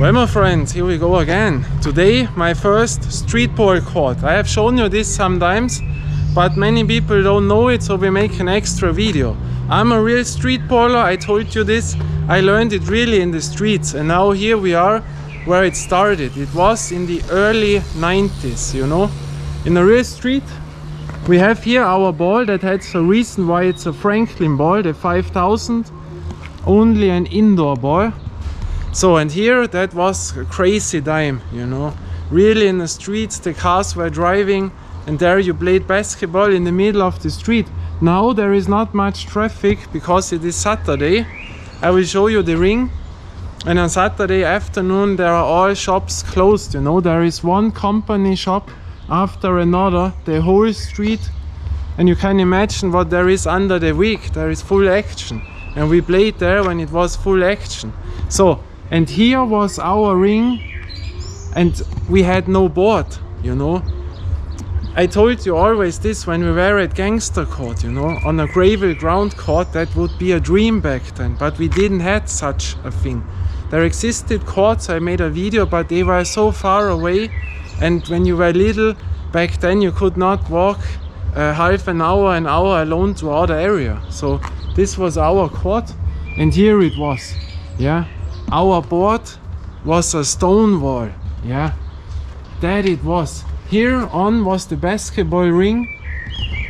Well, my friends, here we go again. Today my first street ball court. I have shown you this sometimes, but many people don't know it, so we make an extra video. I'm a real street baller, I told you this. I learned it really in the streets, and now here we are where it started. It was in the early 90s, you know, in a real street. We have here our ball that has a reason why it's a Franklin ball, the 5000, only an indoor ball. So, and here that was a crazy time, you know, really in the streets, the cars were driving, and there you played basketball in the middle of the street. Now there is not much traffic because it is Saturday. I will show you the ring, and on Saturday afternoon there are all shops closed, you know, there is one company shop after another, the whole street, and you can imagine what there is under the week. There is full action, and we played there when it was full action. So, and here was our ring, and we had no board, you know. I told you always this when we were at gangster court, you know, on a gravel ground court. That would be a dream back then, but we didn't have such a thing. There existed courts, I made a video, but they were so far away, and when you were little back then you could not walk half an hour alone to other area. So this was our court, and here it was, yeah. Our board was a stone wall, yeah, that it was. Here on was the basketball ring.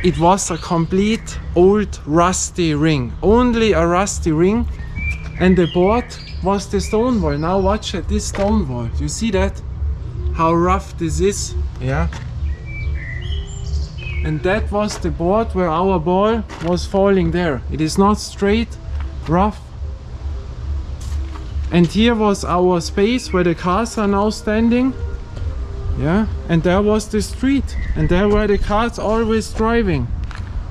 It was a complete old rusty ring, only a rusty ring, and the board was the stone wall. Now watch at this stone wall, you see that? How rough this is, yeah. And that was the board where our ball was falling there. It is not straight, rough. And here was our space where the cars are now standing. Yeah, and there was the street, and there were the cars always driving,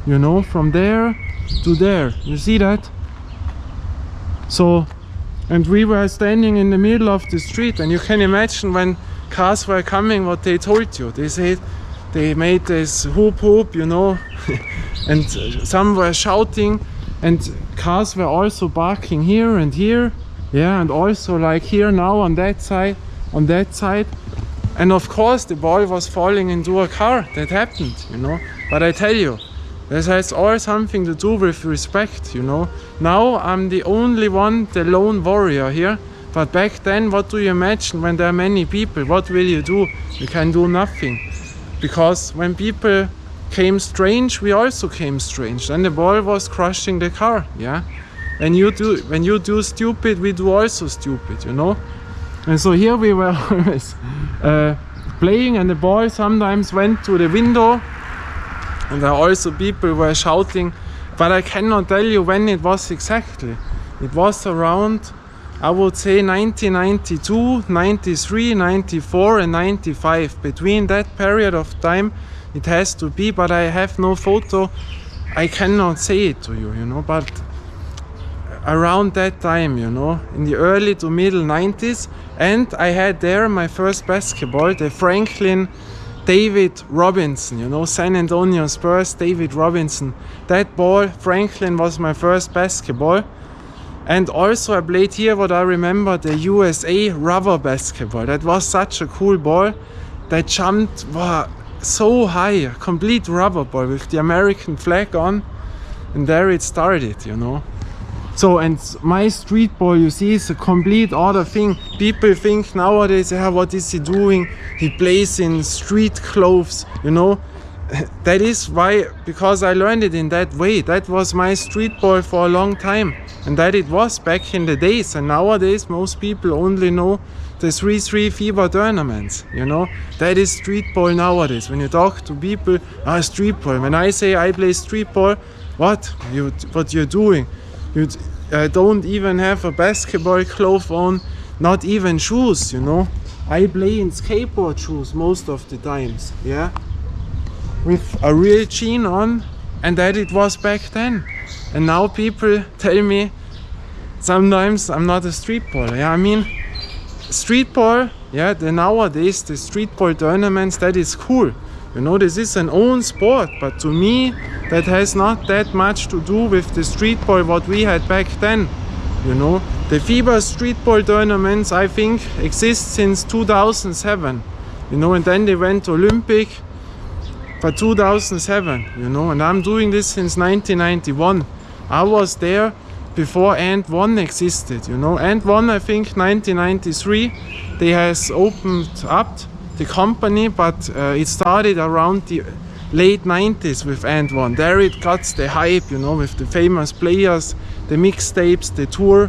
you know, from there to there. You see that? So, and we were standing in the middle of the street, and you can imagine when cars were coming what they told you. They said they made this whoop whoop, you know, and some were shouting, and cars were also barking here and here. Yeah, and also like here now on that side, and of course the ball was falling into a car. That happened, you know. But I tell you, this has all something to do with respect, you know. Now I'm the only one, the lone warrior here, but back then, what do you imagine when there are many people? What will you do? You can do nothing, because when people came strange, we also came strange, and the ball was crushing the car, yeah. When you do stupid, we do also stupid, you know. And so here we were always playing, and the ball sometimes went to the window, and there also people were shouting, but I cannot tell you when it was exactly. It was around, I would say, 1992, 93, 94 and 95. Between that period of time it has to be, but I have no photo. I cannot say it to you, you know, but around that time, you know, in the early to middle 90s. And I had there my first basketball, the Franklin David Robinson, you know, San Antonio Spurs David Robinson. That ball, Franklin, was my first basketball. And also I played here, what I remember, the USA rubber basketball. That was such a cool ball that jumped, wow, so high, a complete rubber ball with the American flag on, and there it started, you know. So, and my street ball, you see, is a complete other thing. People think nowadays, what is he doing? He plays in street clothes, you know. That is why, because I learned it in that way. That was my street ball for a long time, and that it was back in the days. And nowadays most people only know the 3-3 FIBA tournaments, you know. That is street ball nowadays. When you talk to people, street ball. When I say I play street ball, what you're doing? You don't even have a basketball glove on, not even shoes, you know. I play in skateboard shoes most of the times, yeah, with a real jean on, and that it was back then. And now people tell me sometimes I'm not a street baller. Yeah, I mean, street ball, yeah, nowadays the street ball tournaments, that is cool. You know, this is an own sport, but to me that has not that much to do with the street ball what we had back then. You know, The FIBA streetball tournaments, I think, exist since 2007, you know, and then they went Olympic for 2007, you know, and I'm doing this since 1991. I was there before And One existed, you know. And One, I think, 1993, they has opened up the company, but it started around the late 90s with And One. There it got the hype, you know, with the famous players, the mixtapes, the tour.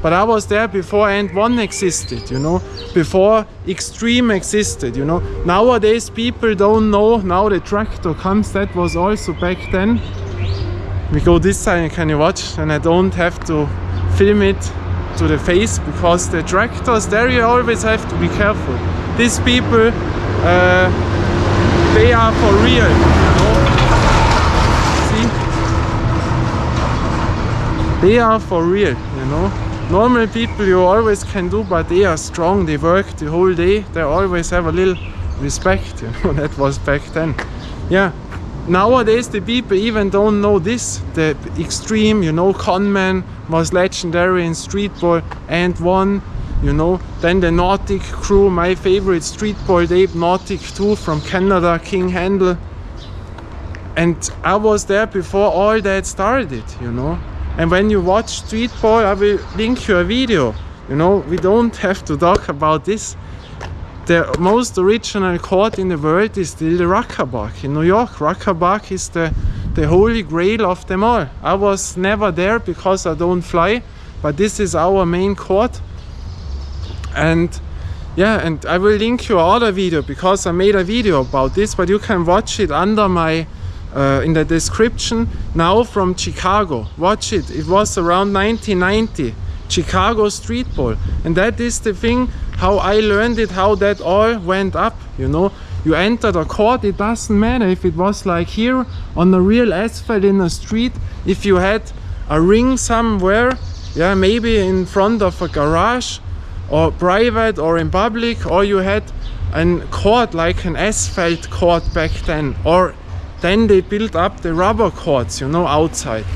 But I was there before And One existed, you know, before Extreme existed, you know. Nowadays people don't know, now the tractor comes, that was also back then. We go this side, can you watch? And I don't have to film it to the face, because the tractors, there you always have to be careful. These people, they are for real, you know. See? They are for real, you know. Normal people you always can do, but they are strong, they work the whole day, they always have a little respect, you know. That was back then. Yeah, nowadays the people even don't know this. The Extreme, you know, Conman was legendary in streetball, And One, you know. Then the Nautic crew, my favorite streetball tape, Nautic 2 from Canada, King Handle. And I was there before all that started, you know. And when you watch Streetball, I will link you a video. You know, we don't have to talk about this. The most original court in the world is still the Ruckerbark in New York. Ruckerbark is the holy grail of them all. I was never there because I don't fly, but this is our main court. And yeah, and I will link you another video, because I made a video about this, but you can watch it under my in the description. Now from Chicago, watch it. It was around 1990, Chicago streetball, and that is the thing how I learned it, how that all went up, you know. You enter the court, it doesn't matter if it was like here on the real asphalt in the street, if you had a ring somewhere, yeah, maybe in front of a garage or private or in public, or you had a court like an asphalt court back then, or then they built up the rubber courts, you know, outside.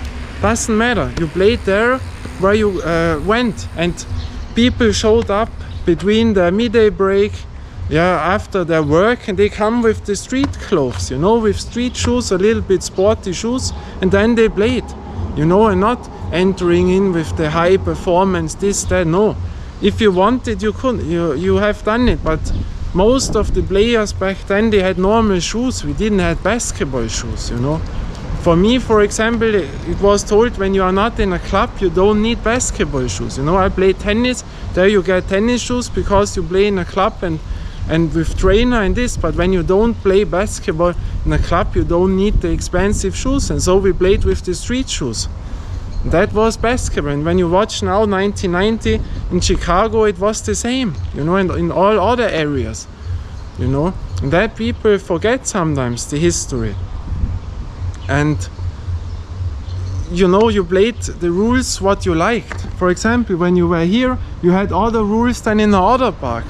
Doesn't matter. You played there where you went, and people showed up between the midday break, yeah, after their work, and they come with the street clothes, you know, with street shoes, a little bit sporty shoes, and then they played, you know, and not entering in with the high performance, this, that, no. If you wanted, you could, you have done it, but most of the players back then, they had normal shoes. We didn't have basketball shoes, you know. For me, for example, it was told when you are not in a club, you don't need basketball shoes. You know, I played tennis, there you get tennis shoes because you play in a club and with trainer and this, but when you don't play basketball in a club, you don't need the expensive shoes, and so we played with the street shoes. That was basketball. And when you watch now 1990 in Chicago, it was the same, you know, and in all other areas, you know. And that people forget sometimes the history. And you know, you played the rules what you liked. For example, when you were here, you had other rules than in the other park.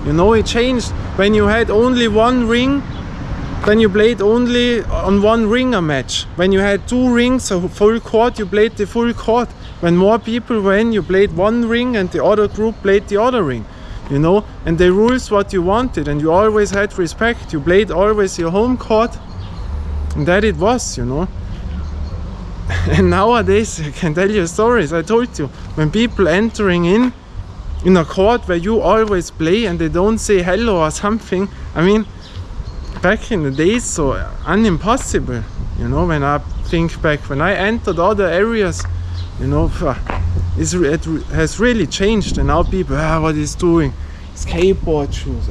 You know, it changed. When you had only one ring, then you played only on one ring a match. When you had two rings, a full court, you played the full court. When more people were in, you played one ring and the other group played the other ring. You know, and the rules what you wanted, and you always had respect. You played always your home court, and that it was, you know. And nowadays, I can tell you stories. I told you, when people entering in a court where you always play and they don't say hello or something, I mean, back in the days, so impossible, you know. When I think back, when I entered other areas, you know, it has really changed. And now people, what is doing? Skateboard shoes,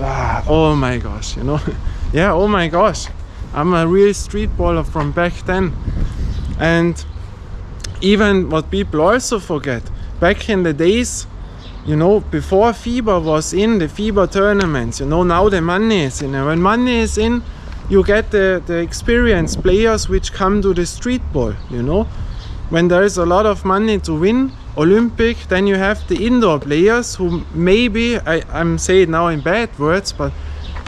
oh my gosh, you know. Yeah, oh my gosh, I'm a real street baller from back then. And even what people also forget, back in the days, you know, before FIBA was in, the FIBA tournaments, you know, now the money is in. And when money is in, you get the experienced players which come to the street ball, you know. When there is a lot of money to win Olympic, then you have the indoor players who maybe, I'm saying now in bad words, but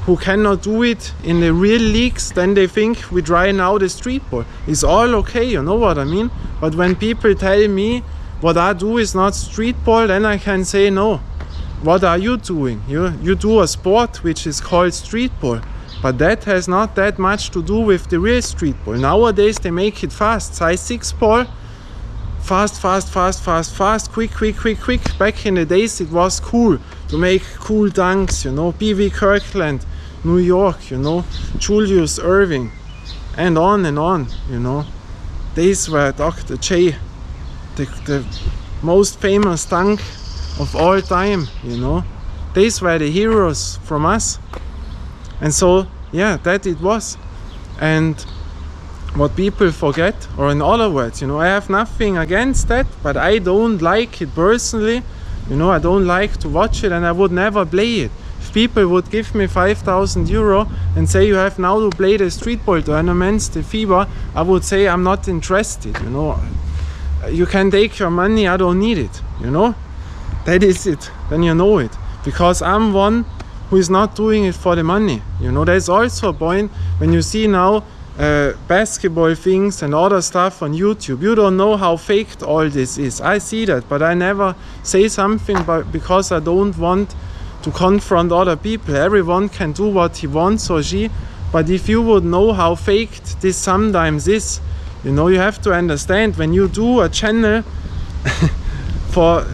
who cannot do it in the real leagues. Then they think we try now the street ball. It's all okay, you know what I mean? But when people tell me what I do is not streetball, then I can say no. What are you doing? You do a sport which is called streetball, but that has not that much to do with the real streetball. Nowadays they make it fast. Size 6 ball, fast, quick. Back in the days it was cool to make cool dunks, you know, B.V. Kirkland, New York, you know, Julius Erving, and on, you know. These were Dr. J, the most famous dunk of all time, you know. These were the heroes from us. And so, yeah, that it was. And what people forget, or in other words, you know, I have nothing against that, but I don't like it personally. You know, I don't like to watch it, and I would never play it. If people would give me 5,000 euro and say you have now to play the streetball tournaments, the FIBA, I would say I'm not interested, you know. You can take your money, I don't need it, you know. That is it, then you know it. Because I'm one who is not doing it for the money, you know. There's also a point when you see now basketball things and other stuff on YouTube. You don't know how faked all this is. I see that, but I never say something because I don't want to confront other people. Everyone can do what he wants or she, but if you would know how faked this sometimes is, you know, you have to understand when you do a channel for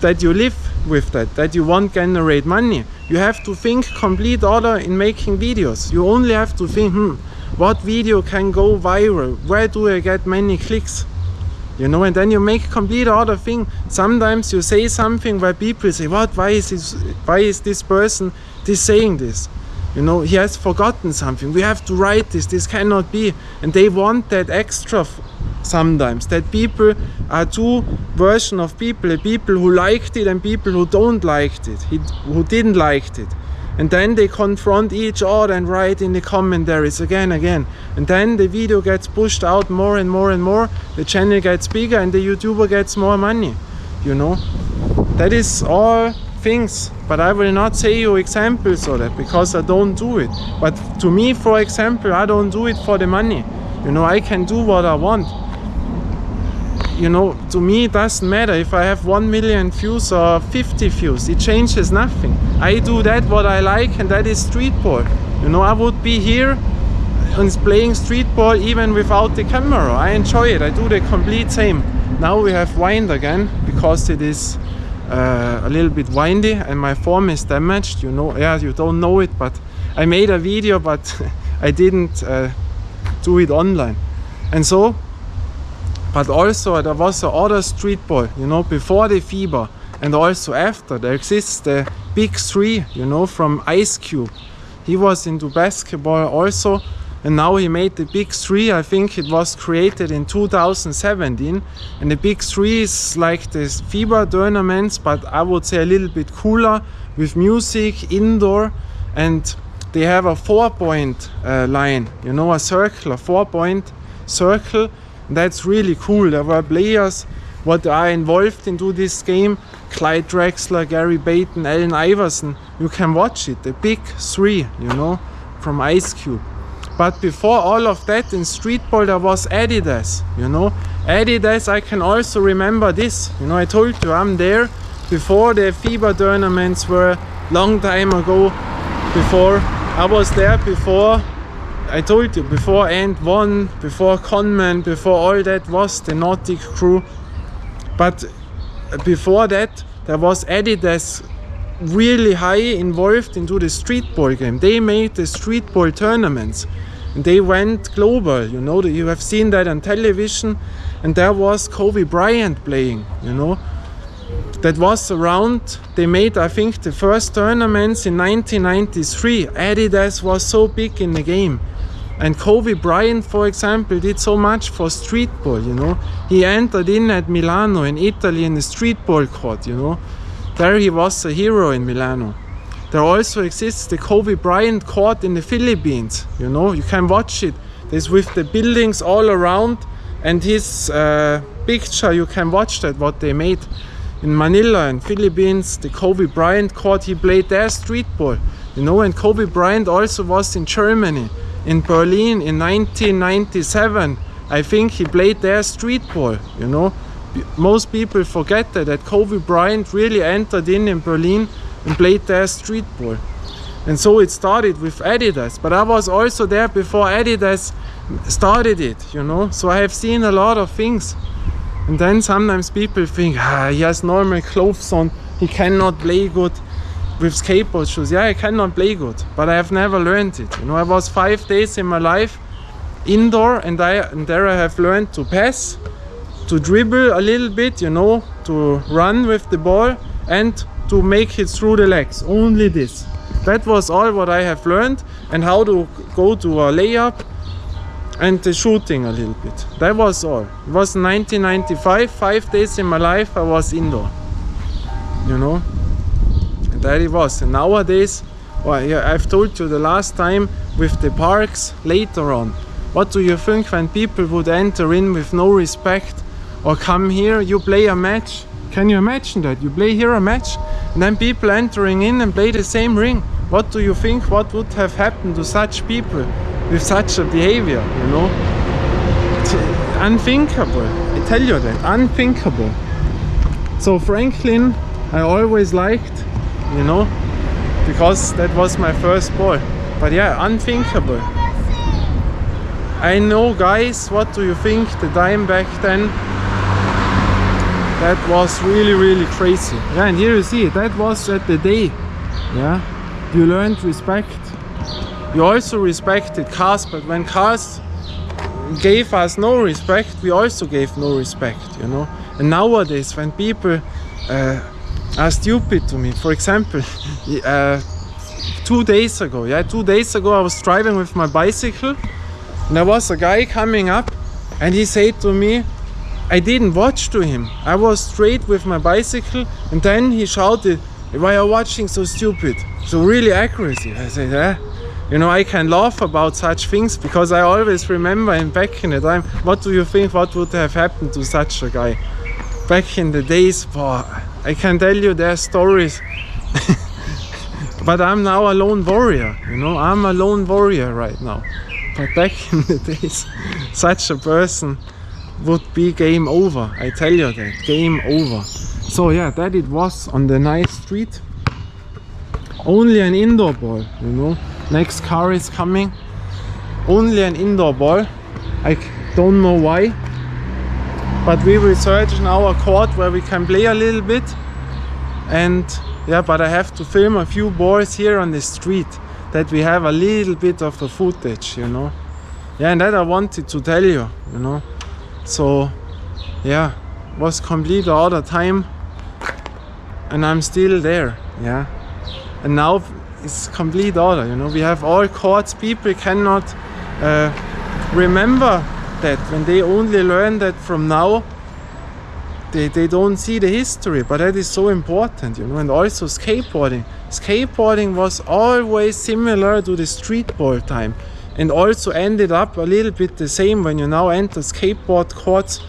that you live with that you won't generate money. You have to think complete other in making videos. You only have to think, what video can go viral? Where do I get many clicks? You know, and then you make complete other thing. Sometimes you say something where people say, what, why is this person saying this? You know, he has forgotten something. We have to write this cannot be. And they want that extra sometimes, that people are two versions of people, people who liked it and people who don't liked it, who didn't like it. And then they confront each other and write in the commentaries again. And then the video gets pushed out more and more. The channel gets bigger and the YouTuber gets more money. You know, that is all things. But I will not say you examples of that because I don't do it. But to me, for example, I don't do it for the money. You know, I can do what I want. You know, to me it doesn't matter if I have 1 million views or 50 views. It changes nothing. I do that what I like, and that is streetball. You know, I would be here and playing streetball even without the camera. I enjoy it. I do the complete same. Now we have wind again because it is a little bit windy and my form is damaged. You know, yeah, you don't know it, but I made a video, but I didn't do it online. And so, but also there was other streetball, you know, before the FIBA and also after. There exists the Big Three, you know, from Ice Cube. He was into basketball also, and now he made the Big Three. I think it was created in 2017, and the Big Three is like the FIBA tournaments, but I would say a little bit cooler with music, indoor, and they have a 4-point line, you know, a circle, a 4-point circle. That's really cool. There were players what are involved into this game: Clyde Drexler, Gary Payton, Allen Iverson. You can watch it, the Big Three, you know, from Ice Cube. But before all of that, in streetball there was Adidas, you know. Adidas, I can also remember this, you know, I told you I'm there before the FIBA tournaments were long time ago. Before I was there, before I told you, before Ant One, before Conman, before all that was the Nautic crew. But before that, there was Adidas really high involved into the streetball game. They made the streetball tournaments and they went global, you know. You have seen that on television, and there was Kobe Bryant playing, you know. That was around, they made, I think, the first tournaments in 1993. Adidas was so big in the game. And Kobe Bryant, for example, did so much for streetball, you know. He entered in at Milano in Italy in the streetball court, you know. There he was a hero in Milano. There also exists the Kobe Bryant court in the Philippines, you know. You can watch it. There's with the buildings all around, and his picture, you can watch that, what they made in Manila in Philippines, the Kobe Bryant court. He played there streetball, you know. And Kobe Bryant also was in Germany, in Berlin in 1997. I think he played there streetball, you know. most people forget that Kobe Bryant really entered in Berlin and played there streetball. And so it started with Adidas, but I was also there before Adidas started it, you know. So I have seen a lot of things. And then sometimes people think, he has normal clothes on, he cannot play good with skateboard shoes. Yeah, I cannot play good, but I have never learned it. You know, I was 5 days in my life indoor, and there I have learned to pass, to dribble a little bit, you know, to run with the ball, and to make it through the legs. Only this. That was all what I have learned, and how to go to a layup and the shooting a little bit. That was all. It was 1995, 5 days in my life I was indoor, you know, and that it was. And nowadays, well, yeah, I've told you the last time with the parks later on. What do you think when people would enter in with no respect, or come here, you play a match? Can you imagine that? You play here a match, and then people entering in and play the same ring. What do you think? What would have happened to such people with such a behavior, you know? It's unthinkable. I tell you that, unthinkable. So Franklin, I always liked, you know, because that was my first ball. But yeah, unthinkable. I know, guys, what do you think? The time back then, that was really, really crazy. Yeah, and here you see, that was at the day. Yeah, you learned respect. You also respected cars, but when cars gave us no respect, we also gave no respect, you know. And nowadays, when people are stupid to me, for example, 2 days ago, I was driving with my bicycle, and there was a guy coming up, and he said to me, I didn't watch to him. I was straight with my bicycle, and then he shouted, "Why are you watching so stupid?" So really accuracy. I said, you know, I can laugh about such things because I always remember him back in the time. What do you think? What would have happened to such a guy back in the days? Boy, I can tell you their stories. But I'm now a lone warrior. You know, I'm a lone warrior right now. But back in the days, such a person would be game over. I tell you that, game over. So yeah, that it was on the nice street. Only an indoor ball, you know. Next car is coming. Only an indoor ball. I don't know why. But we will search now a court where we can play a little bit. And yeah, but I have to film a few balls here on the street, that we have a little bit of a footage, you know. Yeah, and that I wanted to tell you, you know. So yeah, was complete other time, and I'm still there, yeah. And now it's complete order, you know. We have all courts. People cannot remember that when they only learn that from now. They don't see the history, but that is so important, you know. And also skateboarding. Skateboarding was always similar to the streetball time, and also ended up a little bit the same. When you now enter skateboard courts,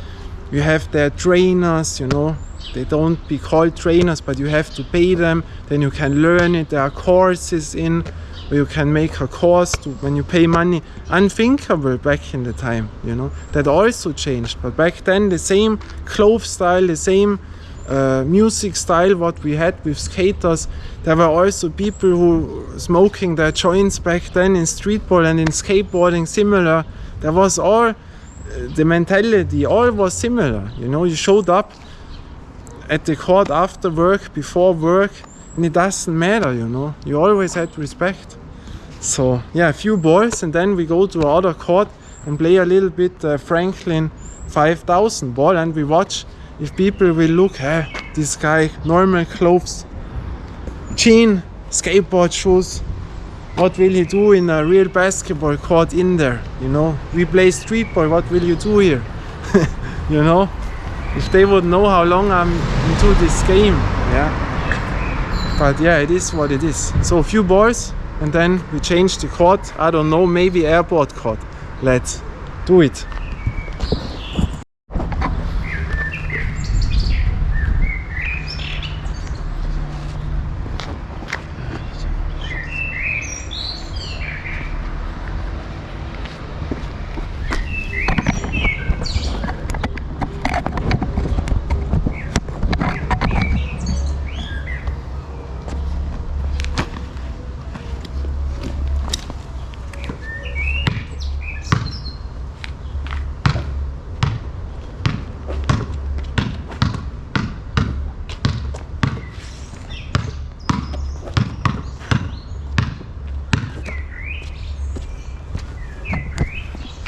you have their trainers, you know. They don't be called trainers, but you have to pay them. Then you can learn it. There are courses in where you can make a course when you pay money. Unthinkable back in the time, you know. That also changed. But back then, the same clothes style, the same music style what we had with skaters. There were also people who smoking their joints back then in streetball, and in skateboarding similar. There was all the mentality, all was similar, you know. You showed up at the court after work, before work, and it doesn't matter, you know. You always had respect. So yeah, a few balls, and then we go to another court and play a little bit Franklin 5000 ball, and we watch if people will look, this guy, normal clothes, jean, skateboard shoes, what will he do in a real basketball court in there, you know. We play streetball, what will you do here? You know, if they would know how long I'm into this game, yeah. But yeah, it is what it is. So a few balls, and then we change the court. I don't know, maybe airport court. Let's do it.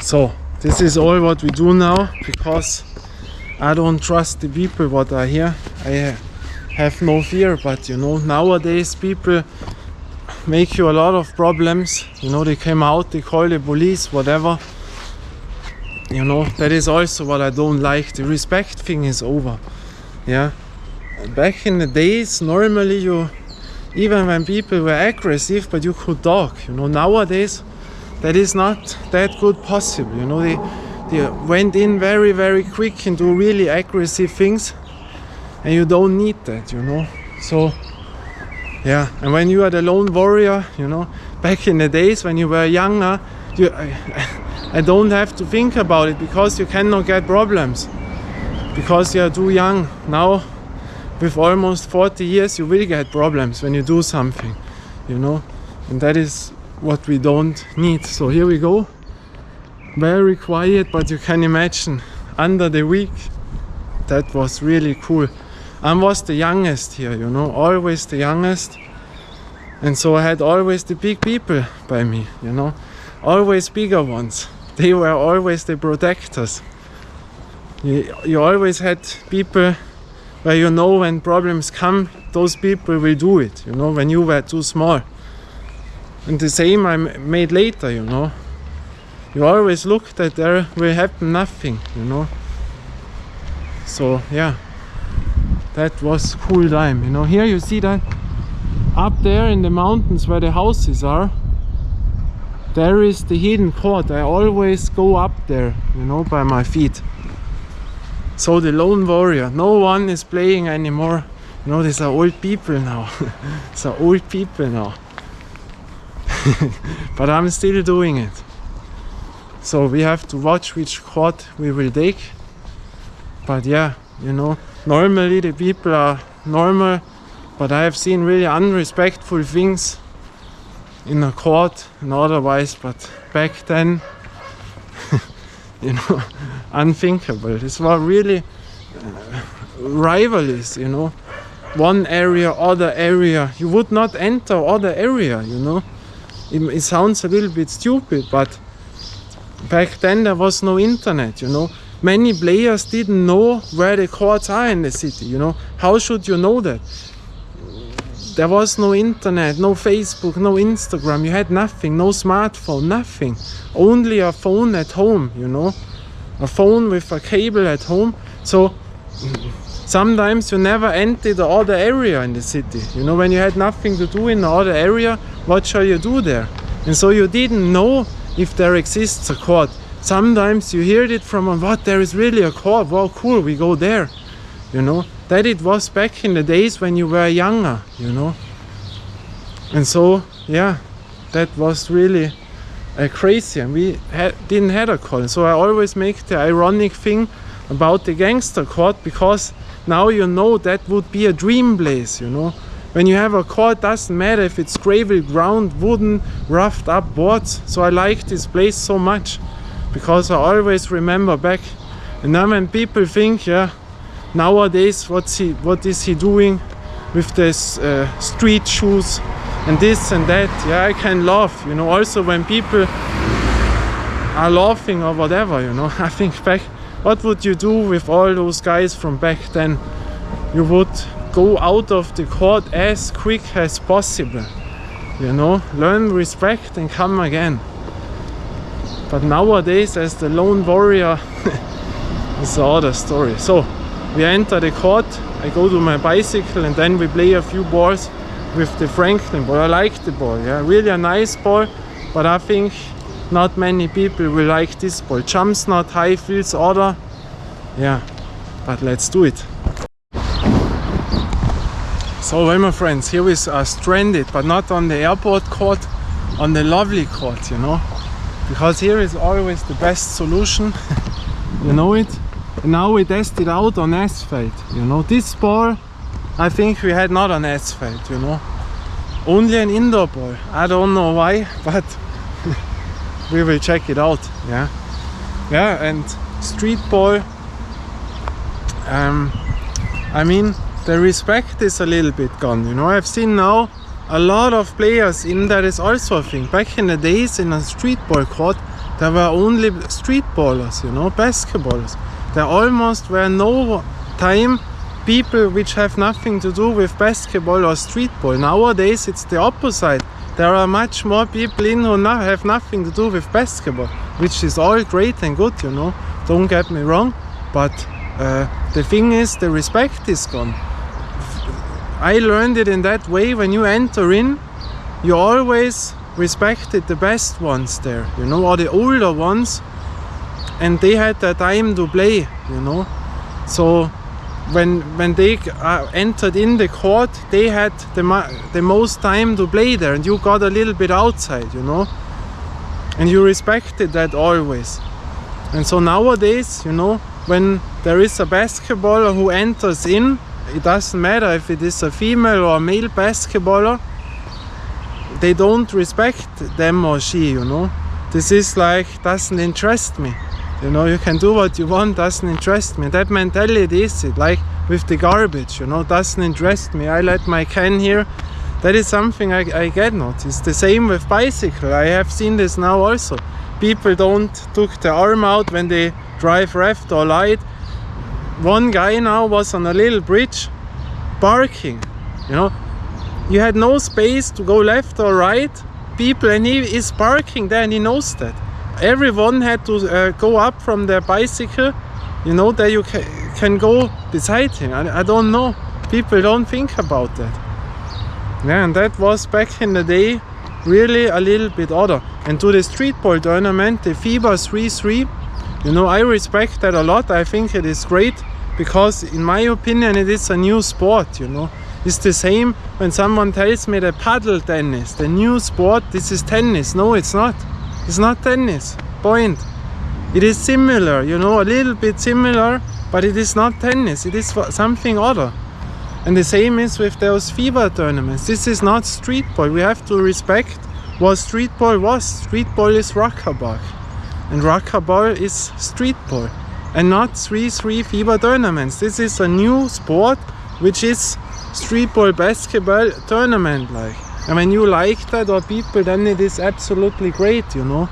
So this is all what we do now, because I don't trust the people what are here. I have no fear, but you know, nowadays people make you a lot of problems. You know, they came out, they call the police, whatever. You know, that is also what I don't like. The respect thing is over. Yeah, back in the days, normally you, even when people were aggressive, but you could talk. You know, nowadays that is not that good possible. You know, they went in very, very quick into really aggressive things, and you don't need that. You know, so yeah. And when you are the lone warrior, you know, back in the days when you were younger, I don't have to think about it, because you cannot get problems because you are too young. Now with almost 40 years you will get problems when you do something, you know, and that is what we don't need. So here we go, very quiet, but you can imagine under the week that was really cool. I was the youngest here, you know, always the youngest, and so I had always the big people by me, you know, always bigger ones. They were always the protectors. You always had people where, you know, when problems come, those people will do it, you know, when you were too small. And the same I made later, you know. You always look that there will happen nothing, you know. So yeah, that was cool time, you know. Here you see that up there in the mountains where the houses are, there is the hidden court. I always go up there, you know, by my feet. So the lone warrior, no one is playing anymore. You know, these are old people now. These are old people now. But I'm still doing it. So we have to watch which court we will take. But yeah, you know, normally the people are normal, but I have seen really unrespectful things in a court and otherwise, but back then, you know, unthinkable. This was really rivalries, you know, one area, other area. You would not enter other area, you know. It sounds a little bit stupid, but back then there was no internet, you know. Many players didn't know where the courts are in the city, you know. How should you know that? There was no internet, no Facebook, no Instagram. You had nothing, no smartphone, nothing. Only a phone at home, you know. A phone with a cable at home. So sometimes you never entered the other area in the city. You know, when you had nothing to do in the other area, what shall you do there? And so you didn't know if there exists a court. Sometimes you heard it from what, there is really a court. Wow, cool, we go there. You know, that it was back in the days when you were younger, you know. And so, yeah, that was really crazy, and we didn't have a court. So I always make the ironic thing about the gangster court, because now you know that would be a dream place, you know. When you have a court, doesn't matter if it's gravel ground, wooden, roughed up boards. So I like this place so much, because I always remember back. And now when people think, yeah, nowadays what is he doing with this street shoes and this and that, yeah, I can laugh, you know. Also when people are laughing or whatever, you know, I think back, what would you do with all those guys from back then? You would go out of the court as quick as possible, you know, learn respect and come again. But nowadays, as the lone warrior, it's another story. So we enter the court, I go to my bicycle, and then we play a few balls with the Franklin ball. I like the ball, yeah, really a nice ball, but I think not many people will like this ball. Jumps not high, feels other, yeah, but let's do it. So well, my friends, here we are stranded, but not on the airport court, on the lovely court, you know, because here is always the best solution. You know it. And now we test it out on asphalt, you know. This ball, I think we had not on asphalt, you know. Only an indoor ball. I don't know why, but we will check it out, yeah. Yeah, and street ball, I mean, the respect is a little bit gone, you know. I've seen now a lot of players in, that is also a thing. Back in the days in a street ball court, there were only street ballers, you know, basketballers. There almost were no time people which have nothing to do with basketball or street ball. Nowadays it's the opposite. There are much more people in who have nothing to do with basketball, which is all great and good, you know, don't get me wrong, but the thing is, the respect is gone. I learned it in that way. When you enter in, you always respected the best ones there, you know, or the older ones, and they had the time to play, you know. So when they entered in the court, they had the most time to play there, and you got a little bit outside, you know, and you respected that always. And so nowadays, you know, when there is a basketballer who enters in, it doesn't matter if it is a female or a male basketballer, they don't respect them or she, you know. This is like, doesn't interest me. You know, you can do what you want, doesn't interest me. That mentality is it, like with the garbage, you know, doesn't interest me. I let my can here. That is something I get not. It's the same with bicycle. I have seen this now also. People don't took the arm out when they drive left or right. One guy now was on a little bridge barking, you know. You had no space to go left or right, people, and he is parking there and he knows that. Everyone had to go up from their bicycle, you know, that you can go beside him. I don't know, people don't think about that. Yeah, and that was back in the day really a little bit other. And to the streetball tournament, the FIBA 3-3, you know, I respect that a lot. I think it is great because in my opinion it is a new sport, you know. It's the same when someone tells me that paddle tennis, the new sport, this is tennis. No, it's not. It's not tennis. Point. It is similar, you know, a little bit similar, but it is not tennis. It is something other. And the same is with those FIBA tournaments. This is not streetball. We have to respect what streetball was. Streetball is racquetball, and racquetball is streetball, and not 3-3 FIBA tournaments. This is a new sport, which is streetball basketball tournament like. And when you like that or people, then it is absolutely great, you know.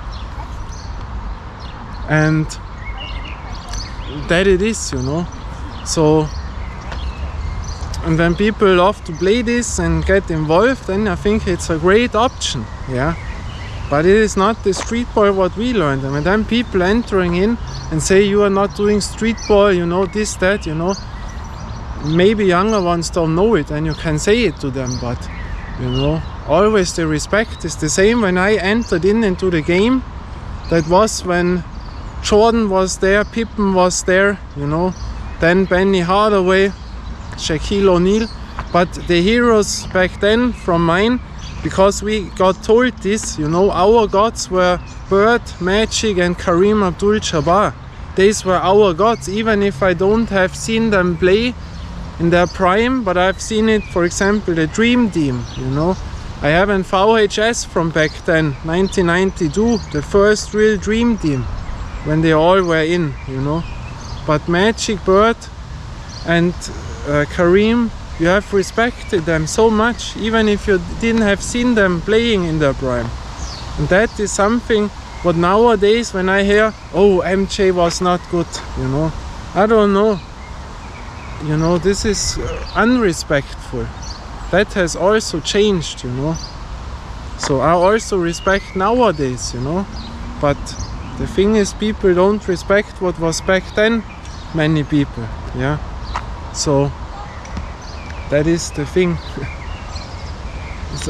And that it is, you know. So, and when people love to play this and get involved, then I think it's a great option, yeah. But it is not the streetball what we learned. And then people entering in and say you are not doing streetball, you know, this, that, you know. Maybe younger ones don't know it and you can say it to them, but you know, always the respect is the same. When I entered into the game, that was when Jordan was there, Pippen was there, you know, then Benny Hardaway, Shaquille O'Neal, but the heroes back then from mine, because we got told this, you know, our gods were Bird, Magic and Kareem Abdul-Jabbar. These were our gods, even if I don't have seen them play in their prime, but I've seen it, for example, the Dream Team, you know. I have an VHS from back then, 1992, the first real Dream Team, when they all were in, you know. But Magic, Bird and Kareem, you have respected them so much, even if you didn't have seen them playing in their prime. And that is something what nowadays when I hear, oh, MJ was not good, you know, I don't know. You know, this is unrespectful. That has also changed, you know. So I also respect nowadays, you know. But the thing is, people don't respect what was back then. Many people, yeah. So that is the thing. It's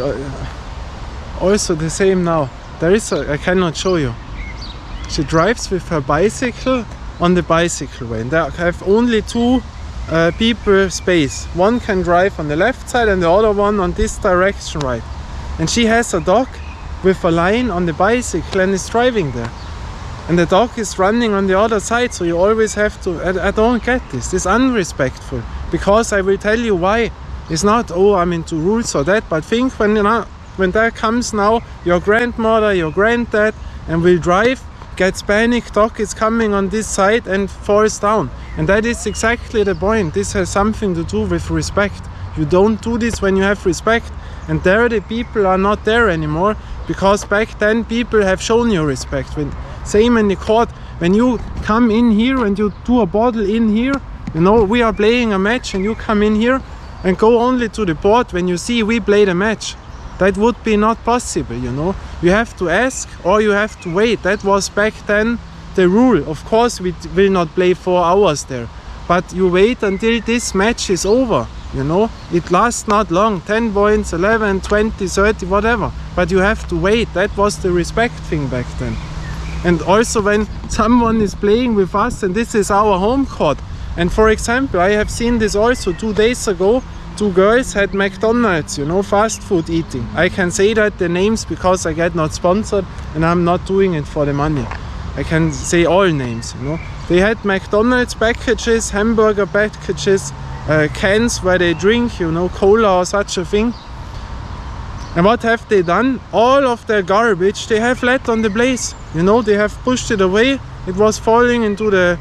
also the same now. There is I cannot show you. She drives with her bicycle on the bicycle way. And there have only two people space. One can drive on the left side and the other one on this direction, right. And she has a dog with a line on the bicycle and is driving there. And the dog is running on the other side, so you always have to... I don't get this. It's unrespectful. Because I will tell you why. It's not, oh, I'm into rules or that, but think when there comes now your grandmother, your granddad, and will drive, gets panic, dog is coming on this side and falls down. And that is exactly the point. This has something to do with respect. You don't do this when you have respect. And there the people are not there anymore, because back then people have shown you respect. Same in the court. When you come in here and you do a bottle in here, you know, we are playing a match and you come in here and go only to the board when you see we played a match. That would be not possible, you know. You have to ask or you have to wait. That was back then the rule. Of course we will not play 4 hours there, but you wait until this match is over, you know. It lasts not long, 10 points, 11, 20, 30, whatever, but you have to wait. That was the respect thing back then. And also when someone is playing with us and this is our home court, and for example, I have seen this also 2 days ago, 2 girls had McDonald's, you know, fast food eating. I can say that the names because I get not sponsored and I'm not doing it for the money. I can say all names, you know. They had McDonald's packages, hamburger packages, cans where they drink, you know, cola or such a thing. And what have they done? All of their garbage they have let on the place. You know, they have pushed it away. It was falling into the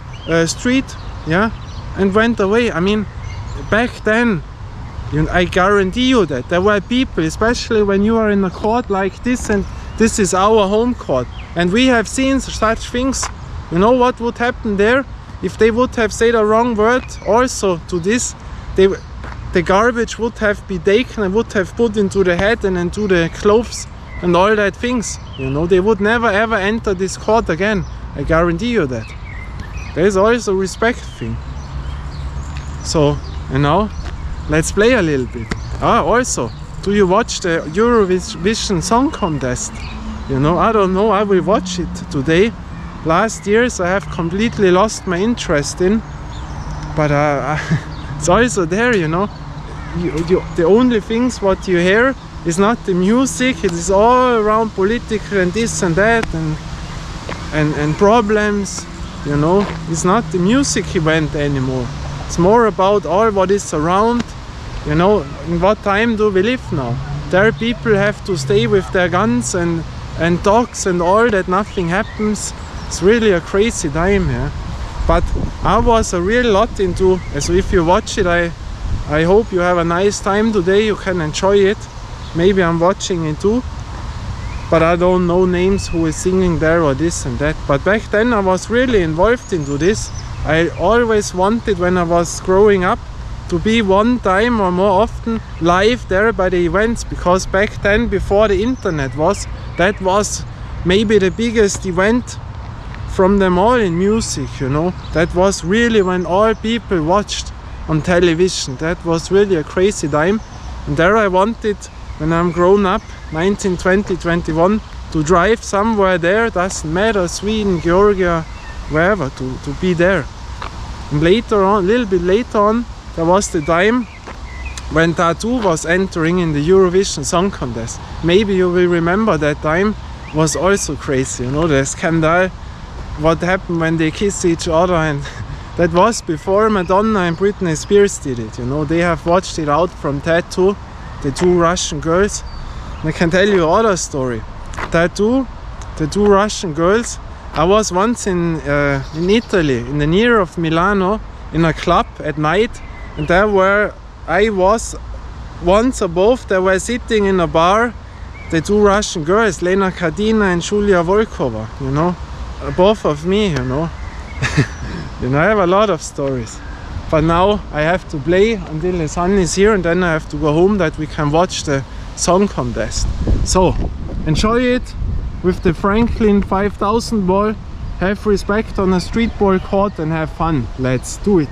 street, yeah, and went away. I mean, back then, I guarantee you that there were people, especially when you are in a court like this, and this is our home court, and we have seen such things. You know what would happen there? If they would have said a wrong word also to this, the garbage would have been taken and would have put into the head and into the clothes and all that things. You know, they would never ever enter this court again. I guarantee you that. There is also a respect thing. So, you know, let's play a little bit. Also, do you watch the Eurovision Song Contest? You know, I don't know, I will watch it today. Last years I have completely lost my interest in, but it's also there, you know. The only things what you hear is not the music, it is all around political and this and that and problems, you know. It's not the music event anymore. It's more about all what is around, you know. In what time do we live now? There people have to stay with their guns and dogs and all that, nothing happens. It's really a crazy time, yeah. But I was a real lot into, so if you watch it, I hope you have a nice time today, you can enjoy it. Maybe I'm watching it too, but I don't know names who is singing there or this and that. But back then I was really involved into this. I always wanted, when I was growing up, to be one time or more often live there by the events, because back then, before the internet was, that was maybe the biggest event from them all in music, you know. That was really when all people watched on television. That was really a crazy time. And there I wanted, when I'm grown up, 19, 20, 21, to drive somewhere there, doesn't matter, Sweden, Georgia, wherever, to be there. And later on, a little bit later on, there was the time when Tattoo was entering in the Eurovision Song Contest. Maybe you will remember that time was also crazy, you know, the scandal, what happened when they kiss each other, and that was before Madonna and Britney Spears did it, you know. They have watched it out from Tattoo, the 2 Russian girls. And I can tell you another story. Tattoo, the 2 Russian girls, I was once in Italy, in the near of Milano, in a club at night, and there were, I was once above, they were sitting in a bar, the 2 Russian girls, Lena Kadina and Julia Volkova, you know, both of me, you know. You know, I have a lot of stories. But now I have to play until the sun is here, and then I have to go home that we can watch the song contest. So, enjoy it with the Franklin 5000 ball, have respect on a streetball court and have fun. Let's do it.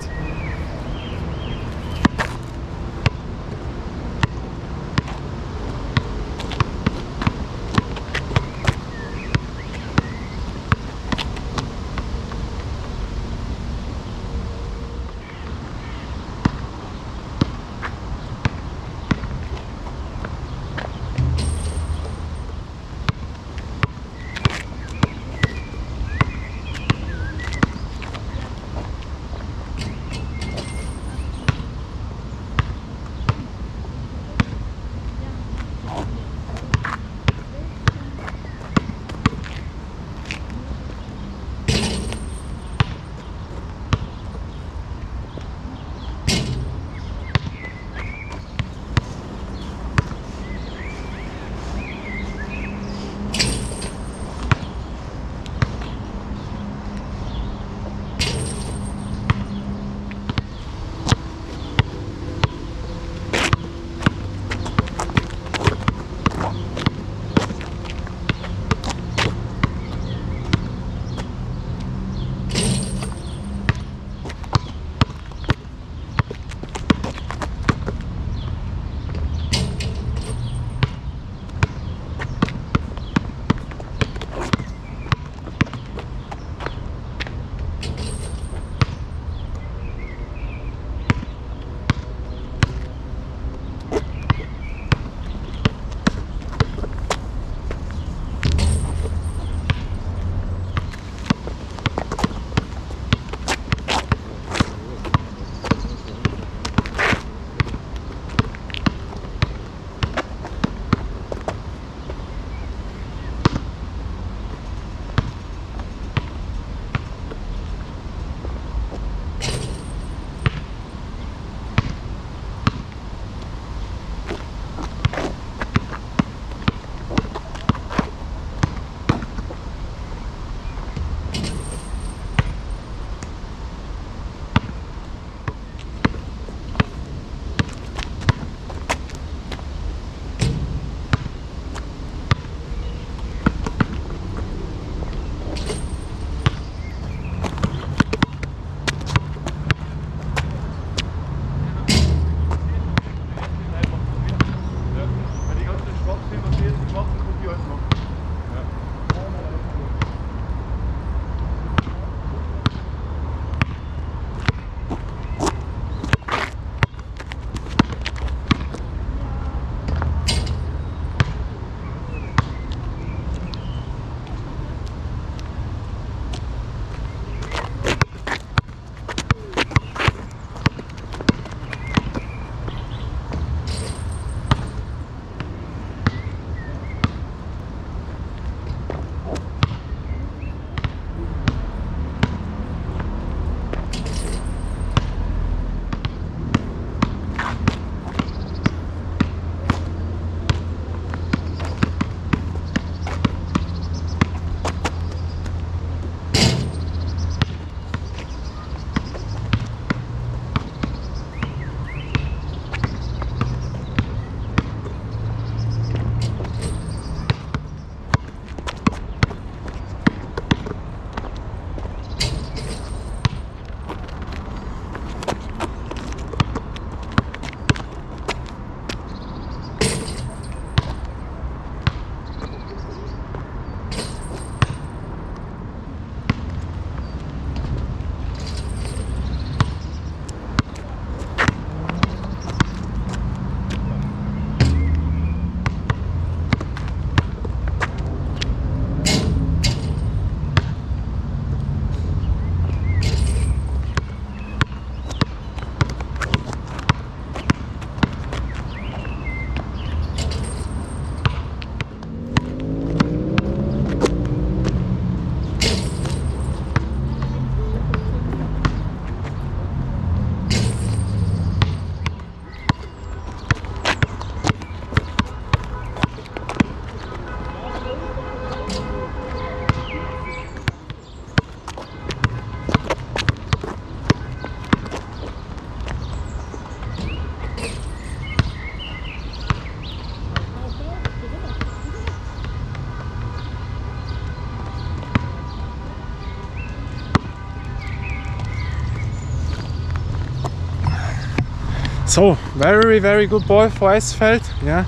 So very good ball for asphalt. Yeah,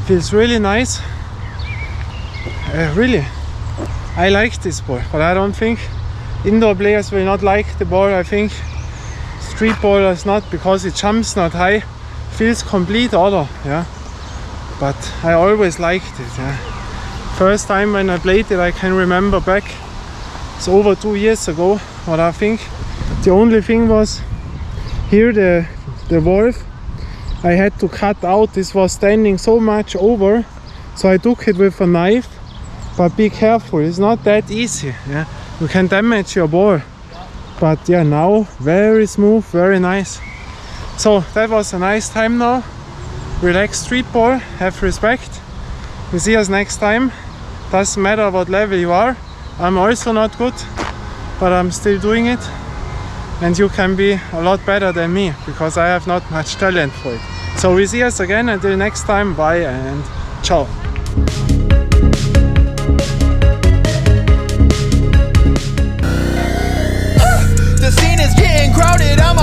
feels really nice. Really, I like this ball, but I don't think indoor players will not like the ball. I think street ball is not, because it jumps not high, feels complete other. Yeah, but I always liked it. Yeah, first time when I played it, I can remember back, it's over 2 years ago. But I think the only thing was here the valve I had to cut out. This was standing so much over, so I took it with a knife. But be careful, it's not that easy. Yeah, you can damage your ball. But yeah, now very smooth, very nice. So that was a nice time now. Relax street ball, have respect. We see us next time. Doesn't matter what level you are. I'm also not good, but I'm still doing it. And you can be a lot better than me, because I have not much talent for it. So we see us again. Until next time, bye and ciao. The scene is getting crowded. I'm